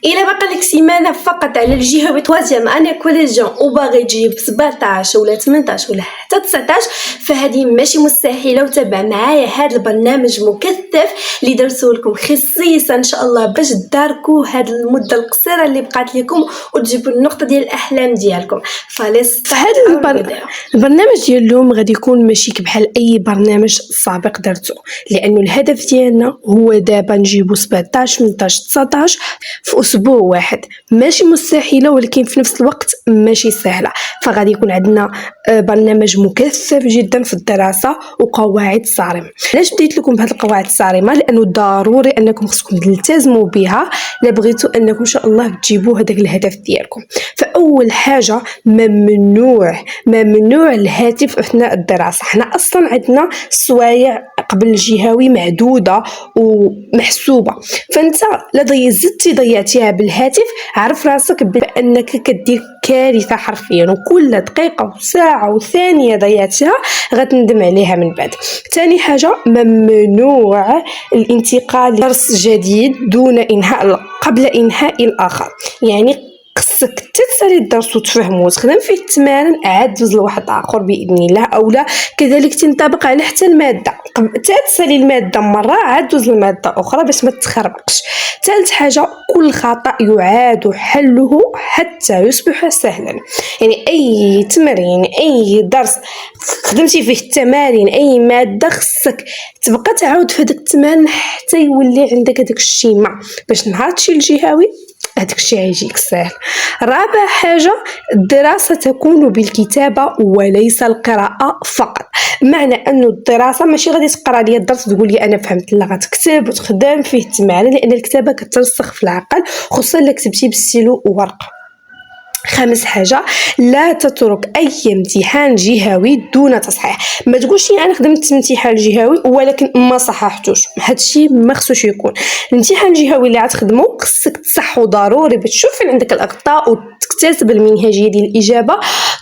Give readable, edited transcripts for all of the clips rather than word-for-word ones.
الا بقى لك سيمانه فقط على الجهوي توازيام اني كوليجيون وباغي تجيب 17 ولا 18 ولا حتى 19 فهذه ماشي مستحيله. وتابع معايا هذا البرنامج مكثف اللي درسوا لكم خصيصا ان شاء الله باش تداركوا هذه المده القصيره اللي بقات لكم وتجيبوا النقطه ديال الاحلام ديالكم. فهذا البرنامج ديال اليوم غادي يكون ماشي بحال اي برنامج سابق درتو، لانه الهدف ديالنا هو دابا نجيبو 17 18 19 في اسبوع واحد. ماشي مستحيله ولكن في نفس الوقت ماشي سهله. فغادي يكون عندنا برنامج مكثف جدا في الدراسه وقواعد صارمه. علاش بديت لكم بهذه القواعد الصارمه؟ لانه ضروري انكم خصكم تلتزموا بها لا بغيتوا انكم ان شاء الله تجيبوا هذاك الهدف ديالكم. فاول حاجه ممنوع الهاتف اثناء الدراسه. حنا اصلا عندنا السوايع قبل الجهوي معدوده ومحسوبه، فانت لا زدتي ضيعتيها بالهاتف عرف راسك بانك كدير كارثه حرفيا، وكل دقيقه وساعه وثانيه ضيعتها غتندم عليها من بعد. ثاني حاجه ممنوع الانتقال لدرس جديد دون قبل انهاء الاخر. يعني خصك تسالي الدرس وتفهمو وتخدم فيه التمارين عاد دوز لواحد اخر باذن الله، اولا كذلك تنطبق على حتى الماده. تسالي الماده مره عاد دوز لماده اخرى باش ما تخربقش. ثالث حاجه كل خطا يعاد حله حتى يصبح سهلا. يعني اي تمرين اي درس خدمتي فيه التمارين اي ماده خصك تبقى تعاود في هذاك التمارين حتى يولي عندك هذاك الشيمه باش نهار تمشي للجهوي هذاك الشيء يجيك سهل. رابع حاجه الدراسه تكون بالكتابه وليس القراءه فقط. معنى انه الدراسه ماشي غادي تقرا لي الدرس تقول لي انا فهمت، لا غتكتب وتخدم فيه التمارين لان الكتابه كترسخ في العقل خصوصا الا كتبتي بالستيلو وورقه. خامس حاجه لا تترك اي امتحان جهوي دون تصحيح. ما تقولش انا خدمت امتحان جهوي ولكن ما صححتوش، هادشي ما خصوش يكون. الامتحان الجهوي اللي غتخدمو خصك تصحو ضروري باش تشوف فين عندك الاخطاء وتكتسب المنهجيه ديال الاجابه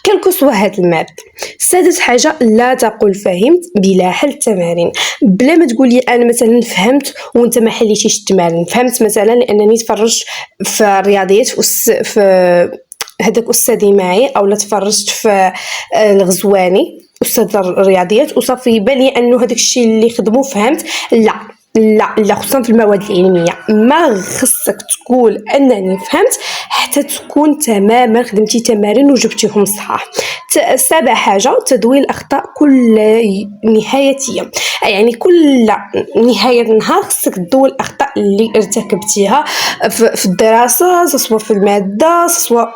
كلكو سوا هاد الماده. سادس حاجه لا تقول فهمت بلا حل التمارين. بلا ما تقولي انا مثلا فهمت وانت ما حليتيش التمارين. فهمت مثلا لانني تفرجت في الرياضيات في هذاك استاذي معي اولا تفرجت في الغزواني استاذ الرياضيات وصافي بالي انه هذاك الشيء اللي خدموه فهمت. لا خصوصا في المواد العلميه ما خصك تقول انني فهمت حتى تكون تماما خدمتي تمارين وجبتيهم صحاح. سابع حاجه تدوين الاخطاء كل نهايه يوم. يعني كل نهايه النهار خصك تدوي الاخطاء اللي ارتكبتيها في الدراسه سواء في الماده سواء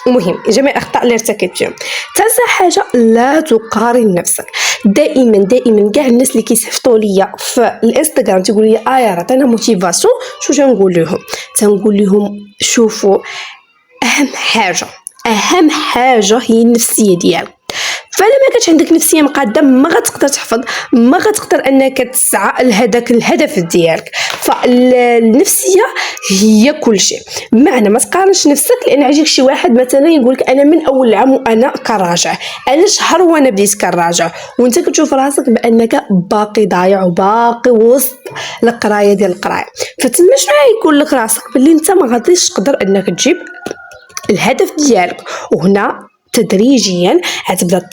مهم جميع الاخطاء اللي ارتكبتيهم. تاسع حاجه لا تقارن نفسك. دائما كاع الناس اللي كيصيفطوا ليا في الانستغرام تيقول لي يا راه انا موتيفاسيون شو تنقول لهم شوفوا اهم حاجه هي النفسيه ديالك. فلا ما كانش عندك نفسيه مقاده ما غتقدر تحفظ ما غتقدر انك تسعى لهداك الهدف ديالك. فالنفسيه هي كل شيء. معنى ما تقارنش نفسك لان عجيك شي واحد مثلا يقولك انا من اول العام وانا كراجع، انا شهر وانا بديت كراجع وانت كتشوف راسك بانك باقي ضايع وباقي وسط القرايه ديال القرايه. فتما شنو يقول لك راسك باللي انت ما غاديش تقدر انك تجيب الهدف ديالك. وهنا تدريجيا غتبدا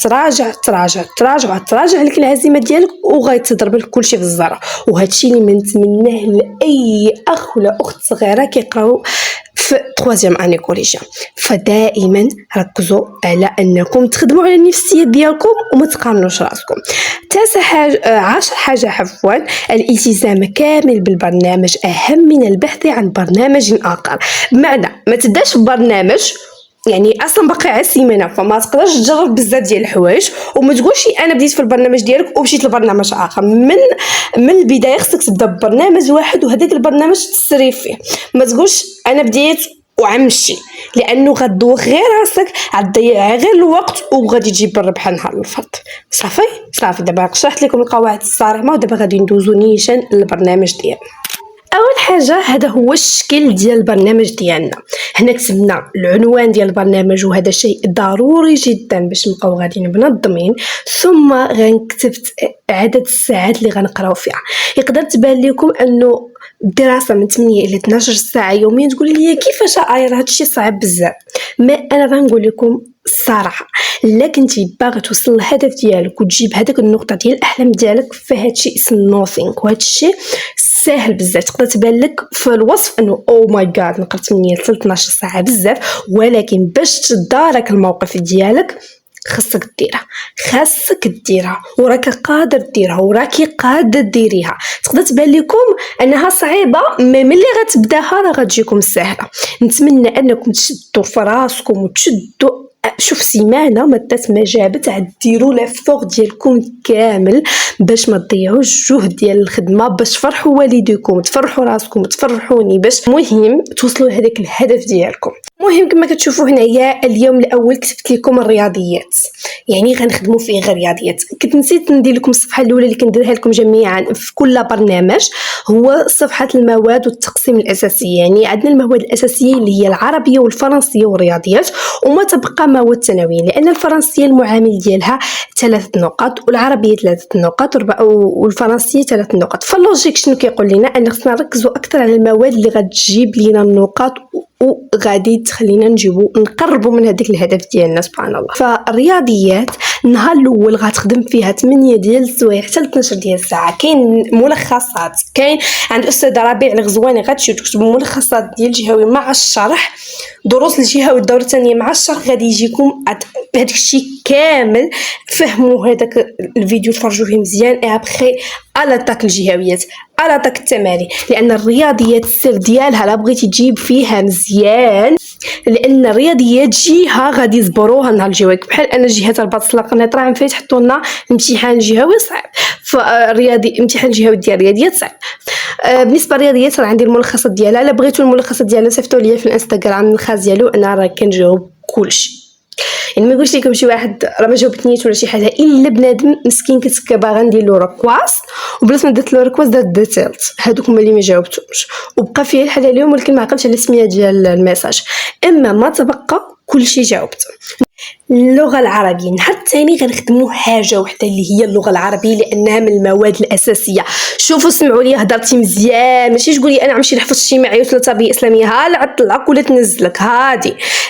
تراجع لك العزيمه ديالك وغيتضرب لك كلشي في الزرع. وهذا الشيء اللي منتمناه لاي اخ ولا اخت صغيره كيقراو في 3 اني كوليجيا. فدائما ركزوا على انكم تخدموا على النفسيه ديالكم وما تقارنوش راسكم. 10 حاجه الالتزام كامل بالبرنامج اهم من البحث عن برنامج اخر. بمعنى ما تبداش في برنامج يعني اصلا باقي على السيمانه فما تقدرش تجرب بزاف ديال الحوايج وما تقولش انا بديت في البرنامج ديالك ومشيت لبرنامج اخر. من البدايه خصك تبدا ببرنامج واحد وهذاك البرنامج تسري فيه. ما تقولش انا بديت وعمشي لانه غدوخ غير راسك غتضيع غير الوقت وغادي تجيب الربح نهار الفرد. صافي دابا شرحت لكم القواعد الصارمه ودابا غادي ندوزو نيشان للبرنامج ديالنا. اول حاجه هذا هو الشكل ديال البرنامج ديالنا. هنا كتبنا العنوان ديال البرنامج وهذا شيء ضروري جدا باش نبقاو غاديين منظمين. ثم غنكتب عدد الساعات اللي غنقراو فيها. يقدر تبان لكم انه الدراسه من 8 الى 12 ساعه يوميا. تقول لي كيفاش راه هادشي صعب بزاف. ما انا غنقول لكم الصراحه، الا كنتي باغي توصل للهدف ديالك وتجيب هذاك النقطه ديال الاحلام ديالك، فهادشي اسم نوثينغ، وهادشي ساهل بزاف. تقدر تبان لك في الوصف انه او ماي جاد نقرا 8 حتى 12 ساعه بزاف، ولكن باش تدارك الموقف ديالك خاصك ديرها وراك قادر ديرها وراكي قادر ديريها. تقدر تبان لكم انها صعيبه، ملي غتبداها راه غتجيكم سهله. نتمنى انكم تشدوا في راسكم وتشدوا. شوف سيمانه ما دات ما جابت، عاد ديروا لافور ديالكم كامل باش ما تضيعوش الجهد ديال الخدمه، باش تفرحوا والديكم تفرحوا راسكم تفرحوني، باش مهم توصلوا لهذاك الهدف ديالكم. مهم كما كتشوفوا هنايا اليوم الاول كتبت لكم الرياضيات، يعني غنخدموا فيه غير رياضيات. كنت نسيت ندير لكم الصفحه الاولى اللي كنديرها لكم جميعا في كل برنامج، هو صفحه المواد والتقسيم الاساسي. يعني عندنا المواد الاساسيه اللي هي العربيه والفرنسيه والرياضيات، وما تبقى مواد ثانويه، لان الفرنسيه المعامل ديالها 3 نقاط والعربيه 3 نقاط والفرنسيه 3 نقاط. فاللوجيك شنو كيقول لنا ان خصنا نركزوا اكثر على المواد اللي غتجيب لينا النقاط وغادي تخلينا نقربوا من هذاك الهدف ديالنا سبحان الله. فالرياضيات النهار الاول غتخدم فيها 8 ديال السوايع حتى 12 ديال الساعه. كاين ملخصات، كاين عند الاستاذ ربيع الغزواني غتمشيو تكتبوا ملخصات ديال الجهوي مع الشرح، دروس الجهوي الدوره الثانيه مع الشرح، غادي يجيكم هذاك الشيء كامل. فهموا هذاك الفيديو تفرجوا فيه مزيان ابخي على طاك الجهويات على طاك التمارين، لان الرياضيات السر ديالها لا بغيتي تجيب فيها مزيان، لان الرياضيات جهه غادي يزبروها نهار الجهوي. بحال انا جهه الباصله قنيطره عم فايت حطوا لنا امتحان الجهوي صعب، فالرياضي امتحان الجهوي ديال الرياضيات صعب. بالنسبه للرياضيات راه عندي الملخصات ديالها، الا بغيتوا الملخصات ديالها صيفطوا لي في الانستغرام الخاص ديالو، انا راه كنجاوب كلشي. يعني ما نقولش لكم شي واحد راه ما جاوبتنيش ولا شي حاجه، الا بنادم مسكين كتبقى باغا ندير له ركواس وبلاص ما درت له ركواس درت ديتيلت، هذوك هما اللي ما جاوبتهمش وبقى فيه الحال عليهم، ولكن ما عقلتش على السميه ديال الميساج. اما ما تبقى كلشي جاوبت. اللغه العربيه نهار الثاني غنخدموا حاجه وحده اللي هي اللغه العربيه، لانها من المواد الاساسيه. شوفوا سمعوا لي هضرتي مزيان، ماشي تقول لي انا نمشي نحفظ شي معايا ولا تربيه اسلاميه ها لا عطلك ولا تنزلك.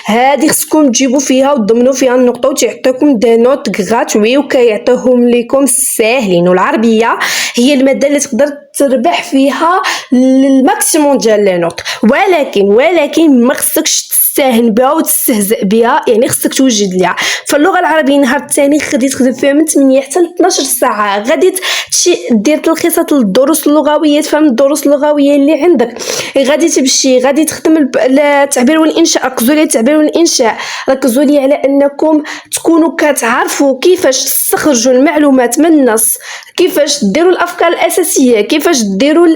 هادي خصكم تجيبوا فيها وتضمنوا فيها النقطه وتعطيكم دي نوت غراتوي وكيعطيهم لكم ساهلين. والعربيه هي الماده اللي تقدر تربح فيها الماكسيموم ديال لي نوت، ولكن ما خصكش تستهن بها وتستهزئ بها، يعني خصك توجد ليها. فاللغه العربيه نهار الثاني غادي تخدم فيها من 8 حتى 12 ساعه، غادي دير تلخيصات للدروس اللغويه، تفهم الدروس اللغويه اللي عندك، غادي تمشي غادي تخدم التعبير والانشاء. ركزوا لي التعبير والانشاء، ركزوا لي على انكم تكونوا كتعرفوا كيفاش تستخرجوا المعلومات من النص، كيفاش ديروا الافكار الاساسيه، كيفاش ديروا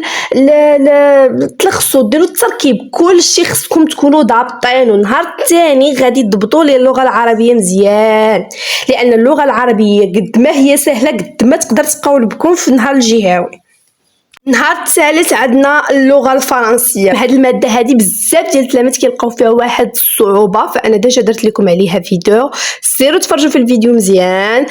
تلخصوا ديروا التركيب، كل شيء خصكم تكونوا ضابطين. ونهار الثاني غادي تضبطوا لي اللغه العربيه مزيان، لان اللغه العربيه قد ما هي سهله قد ما تقدر تقاول بكم في نهار الجهوي. النهار الثالث عندنا اللغه الفرنسيه. هذه الماده هذه بزاف ديال التلاميذ كيلقاو فيها واحد الصعوبه، فانا ديجا درت لكم عليها فيديو، سيروا تفرجوا في الفيديو مزيان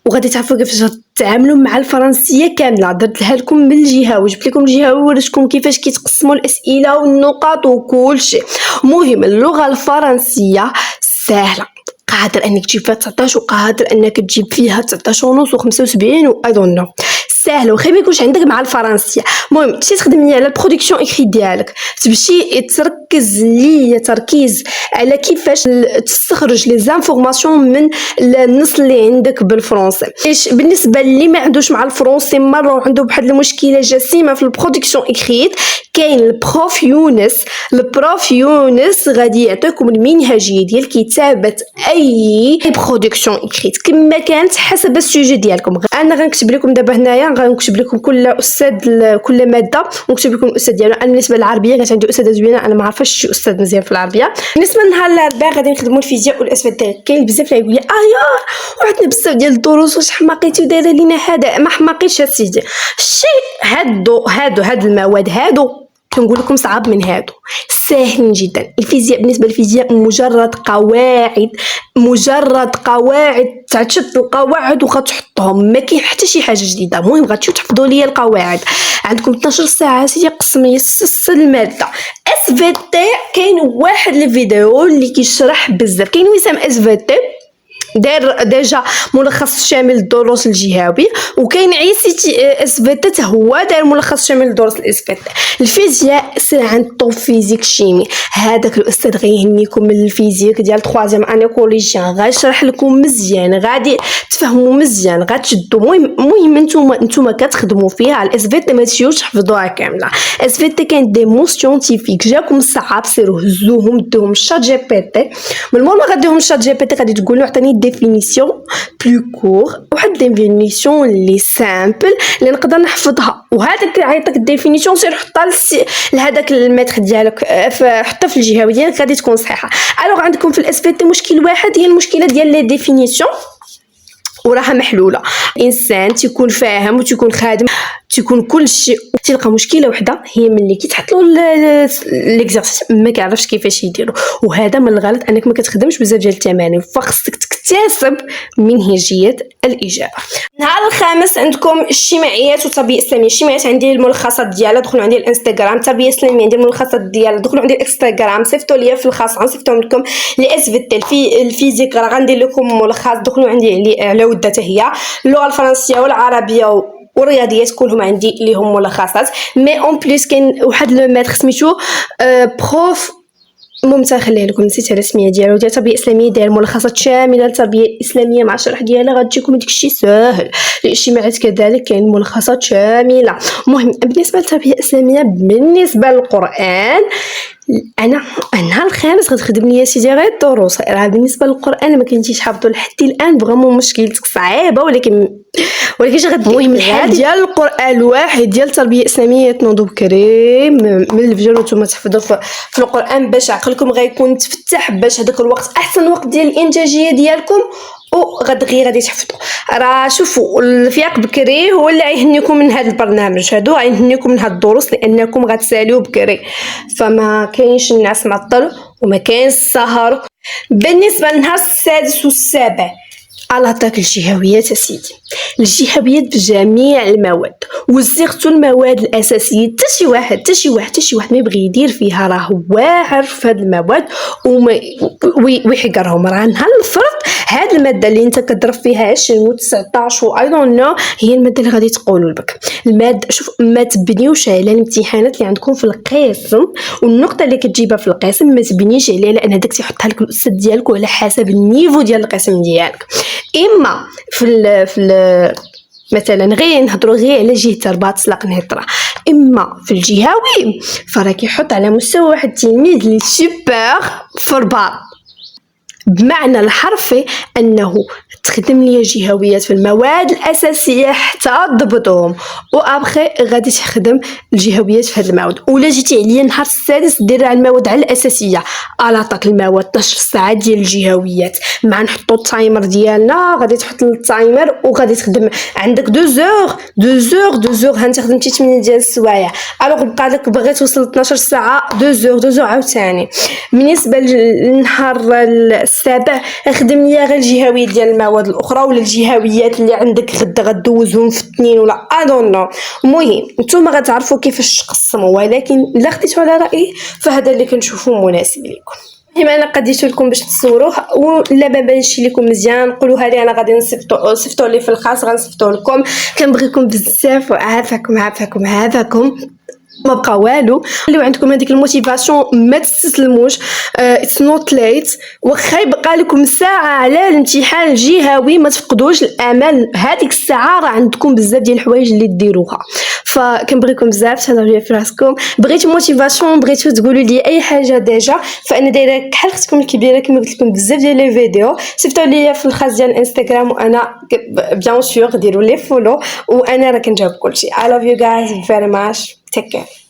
وغادي تعرفوا كيفاش تتعاملوا مع الفرنسيه كامله. درت لها لكم من الجهه جبت لكم الجهه وريتكم كيفاش كيتقسموا الاسئله والنقاط وكل شيء. مهم اللغه الفرنسيه سهله، قادر انك تجيب فيها 19 وقادر انك تجيب فيها 19 ونص و75 و اي دون نو، سهله وخا ما يكونش عندك مع الفرنسيه. المهم تمشي تخدمي على البرودكسيون اكري ديالك، تمشي تركز لي تركيز على كيفاش تستخرج لي زانفورماسيون من النص اللي عندك بالفرنسي. بالنسبه اللي ما عندوش مع الفرنسي مره عنده بواحد المشكله جسيمه في البرودكسيون اكريت، كاين البروف يونس غادي يعطيكم المنهجيه ديال كتابه اي برودكسيون اكريت كما كانت حسب السوجي ديالكم. انا غنكتب لكم دابا هنايا غنكتب لكم كل استاذ كل ماده ونكتب لكم الاستاذ ديالو. انا بالنسبه للعربيه كانت عندي استاذه زوينه، انا ما عارفاش شي استاذ مزيان في العربيه. بالنسبه لنهار الاربعاء غادي نخدموا الفيزياء والاسفل. كاين بزاف اللي يقول لي وعندنا بزاف ديال الدروس واش حماقيتي ودايره لينا هذا. ما حماقيتش سيدي، الشيء هاد المواد هادو كنقول لكم صعب من هادو، ساهلين جدا. الفيزياء بالنسبه للفيزياء مجرد قواعد تشد القواعد وغتحطهم، ما كاين حتى شي حاجه جديده. المهم غتمشيو تحفظوا لي القواعد. عندكم 12 ساعه سيدي قسمي الماده. اس في تي كاين واحد الفيديو اللي كيشرح بزاف، كاين وسام اس في تي داير ديجا ملخص شامل الدروس الجهوي، وكاين عيسي اس في تي هو داير ملخص شامل الدروس الاس في تي. الفيزياء سير عند طو فيزيك شيمي، هذاك الاستاذ غيهنيكم من الفيزيك ديال 3 اني كوليجيان، غيشرح لكم مزيان، غادي تفهموا مزيان، غتشدوا. المهم نتوما كتخدموا فيها على الاس في تي، ما تمشيوش تحفظوها كامله. اس في تي كاين دي مو سيونتيفيك جاكم صعاب، سيروا هزوهم ديهم شات جي بي تي. من مور ما غاديهم شات جي بي تي غادي تقولوا عطيني ديفينيسيون بلو كور، واحد ديفينيسيون لي سامبل اللي نقدر نحفظها، وهذاك عيطك الديفينيسيون سير حطها لهذاك الميتر ديالك، حطها في الجهوي ديالك غادي تكون صحيحه. الوغ عندكم في الاس في تي مشكل واحد، هي المشكله ديال لي ديفينيسيون وراها محلوله. انسان تيكون فاهم وتيكون خادم تيكون كل شيء، تلقى مشكله وحده هي ملي كيتحط له ليكزارسيس ما كيعرفش كيفاش يديرو، وهذا من الغلط انك ما كتخدمش بزاف ديال التمارين، فخصك تكتسب منهجيه الاجابه. النهار الخامس عندكم الشيميائيات والتربيه الاسلاميه. الشيميائيات عندي الملخصات ديالها، دخلوا عندي الانستغرام. التربيه الاسلاميه عندي الملخصات ديالها، دخلوا عندي الانستغرام، صيفطوا لي في الخاص غنصيفطهم لكم. الاس في تي في الفيزيك راه غندير لكم ملخص، دخلوا عندي على ودته هي اللغه الفرنسيه والعربيه والرياضيات كلهم عندي ليهم ملخصات. مي اون بليس كاين واحد لو ماتر سميتو بروف ممتاز، خليه لكم نسيت الرسميه ديالو، ديال التربيه الاسلاميه، داير ملخصات شامله للتربيه الاسلاميه مع الشرح ديالها، غتجيكم داكشي ساهل. الاجتماعات كذلك كاين ملخصات شامله. المهم بالنسبه للتربيه الاسلاميه، بالنسبه للقران انا النهار الخامس غتخدم ليا سيدي غير الدروس. راه بالنسبه للقران ما كنتيش حافظوا لحد الان، فريمون مشكلتك صعيبه، ولكن غدير. المهم الحال ديال القران الواحد ديال التربيه الاسلاميه تنوضوا بكري من الفجر وانتم تحفظوا في القران باش عقلكم غيكون متفتح، باش هذاك الوقت احسن وقت ديال الانتاجيه ديالكم، غادي تحفظوا. راه شوفوا الفياق بكري هو اللي غيهنيكم من هذا البرنامج، هادو غيهنيكم من هاد الدروس لانكم غتساليو بكري، فما كاينش الناس معطل وما كاينش السهر. بالنسبه للنهار السادس والسابع على طاق الجهويات سيدي، الجهويات بجميع المواد وزغتوا المواد الاساسيه. حتى شي واحد ما يبغي يدير فيها راه واعر في هاد المواد ويحقرهم. راه نهار الفرض هاد الماده اللي انت كضرب فيها 20 و19 و اي دون نو هي الماده اللي غادي تقولوا لك. الماده شوف ما تبنيوش على الامتحانات اللي عندكم في القسم والنقطه اللي كتجيبها في القسم، ما تبنيش عليها، لان هذاك تيحطها لك الاستاذ ديالك وعلى حسب النيفو ديال القسم ديالك. اما في مثلا غير نهضروا غير على جهه الرباط سلاق نهضره، اما في الجهوي فراه كيحط على مستوى واحد التلميذ لي سوبر في الرباط، بمعنى الحرفي انه تخدم لي جهويات في المواد الاساسيه حتى تضبطهم، وابخي غادي تخدم الجهويات في هذه المواد. ولا جيتي عليا النهار السادس دير على المواد على الاساسيه على طاق المواد 12 ساعه ديال الجهويات، مع نحطوا التايمر ديالنا، غادي تحط التايمر وغادي تخدم عندك 2 زور هانت خدمتي 8 ديال السوايع، الوغ بقى لك باغي توصل 12 ساعه 2 زور عاوتاني. بالنسبه للنهار السابع خدم ليا غير الجهويات ديال المواد الاخرى، ولا الجهويات اللي عندك غدا غدوزهم في 2 ولا ادونو. المهم نتوما غتعرفوا كيفاش تقسموا، ولكن الا خديتوا على رايي فهذا اللي كنشوفو مناسب لكم. المهم انا قديت لكم باش تصوروه، ولا ما بانش لكم مزيان قولوها لي، انا غادي نصيفطوا لي في الخاص، غنصيفطوا لكم. كنبغيكم بزاف وعافاكم ما بقى والو. اللي عندكم هذيك الموتيفاسيون ما تستسلموش، اتس نوت ليت، واخا يبقى لكم ساعه على الامتحان الجهوي ما تفقدوش الامل، هذيك الساعه راه عندكم بزاف ديال الحوايج اللي ديروها. فكنبغيكم بزاف، تهضروا لي في راسكم، بغيتوا موتيفاسيون، بغيتوا تقولوا لي اي حاجه ديجا، فانا دايره كحل اختكم الكبيره كما قلت لكم بزاف ديال لي فيديو. صيفطوا لي في الخاص ديال الانستغرام، وانا بيان سور ديروا لي فولو، وانا راه كنجاوب كلشي. I love you guys very much. Take care.